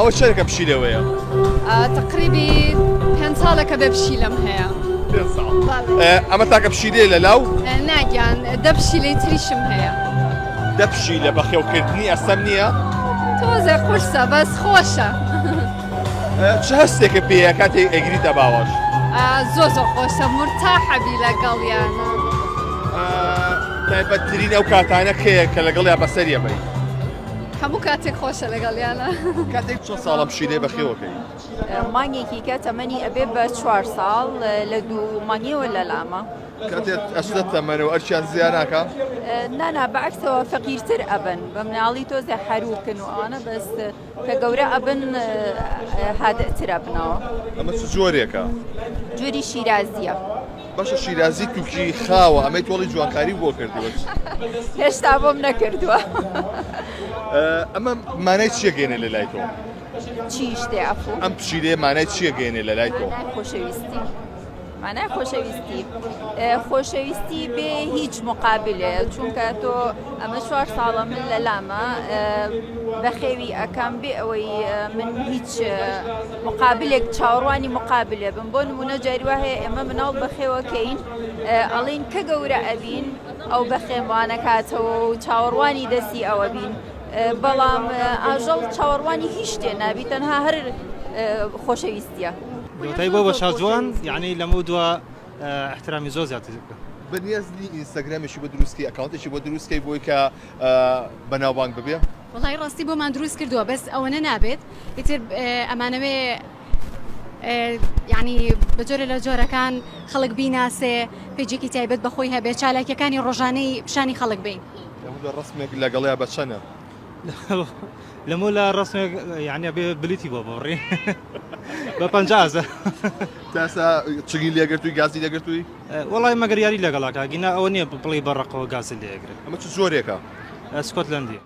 ئەوە چەندێکە پشیلەوەیە؟ تقریبی 5 ساڵێکە بێ پشیلەم هەیە. ئەمە تاکە پشیلەیە لە لاو؟ ناگیان دە پشیلەی تریشم هەیە. دە پشیلە بەخێوکردنی ئەسەم نییە؟ تۆزێ قورسە بەس خۆشە. چه هەستێکە پێەیە کاتێک ئەگریتە باوەش؟ زۆر خۆشە مرتاحەبی لەگەڵیانە. تایبەتترین ئەو کاتانە کەیە کە لەگەڵیا بەسەریە بی؟ هەموو کاتێک خۆشە لەگەڵیانە. کاتێک چۆن ساڵە پشیلەی بەخێوەکەی؟ مانگێکی کە تەمەنی ئەبێ بە 4 ساڵ لە 2 مانگیەوە لە لامە. کاتێک ئەسودە تەمەنەوە ئەرچیان زیان ناکە؟ نانا بەعکسەوە فەقیرتر ئەبن بە مناڵی تۆزە حەروکن و ئەوانە بەس کە گەورە ئەبن هادەتر ئەبنەوە. ئەمە چ جۆرێکە؟ جووری شیرازیە. باشە شیرازی تووکی خاوە ئەمەی تۆڵی جوانکاری بۆ کردووە. هێشتا بۆم نەکردووە. ئەمە مانای چیە گەێنێ لە لای تۆ؟ چیش دێ ئەفو؟ ئەم پشیلەیە مانای چیە گەێنێ لە لای تۆ؟ خۆشەویستی. مانای خۆشەویستی. خۆشەویستی بێ هیچ مقابلێ چونکە تۆ ئەمە 4 ساڵە من لە لامە بەخێوی ئەکەم بێ ئەوەی من هیچ مقابلێک چاوەڕوانی مقابلێ بم بۆ نمونە جاریوا هەیە ئێمە مناڵ بەخێوەکەین ئەڵین کە گەورە ئەبین ئەو بەخێوانە کاتەوە و چاوەڕوانی دەستی ئەوە بین بەڵام ئاژەڵ چاوەڕوانی هیچ شتێ نابی تەنها هەر خۆشەویستیە. دوتای بۆ بە شازوان یعنی لەمە دووە احترامی زۆر زیاتر بەنیازنی ئینستاگرامێکی بۆ دروستکەی ئەکاونتێکی بۆ دروستکەی بۆی کە بەناوبانگ ببێ؟ وڵای ڕاستی بۆمان دروست کردووە بەس ئەوەنە نابێت ئیتر ئەمانەوێ یعنی بە جۆرە لە جۆرەکان خەڵک بیناسێ پێجێکی تایبەت بەخۆی هەبێت چالاکیەکانی ڕۆژانەی پیشانی خەڵک بین. لەمە ڕسمێک لەگەڵیا بە چەنە؟ لەمە لە ڕستمێک یعنی بێ بلیتی بۆ بڕێ بە 50 تاسا چگی لێگرتووی گازی لێگرتووی؟ وڵای مەگەر یاری لەگەڵاکە گینا ئەوە نییە بڵی بەڕقەوە گازی لێگرێت. ئەمە چ زۆرێکە؟ سکۆتلەندی.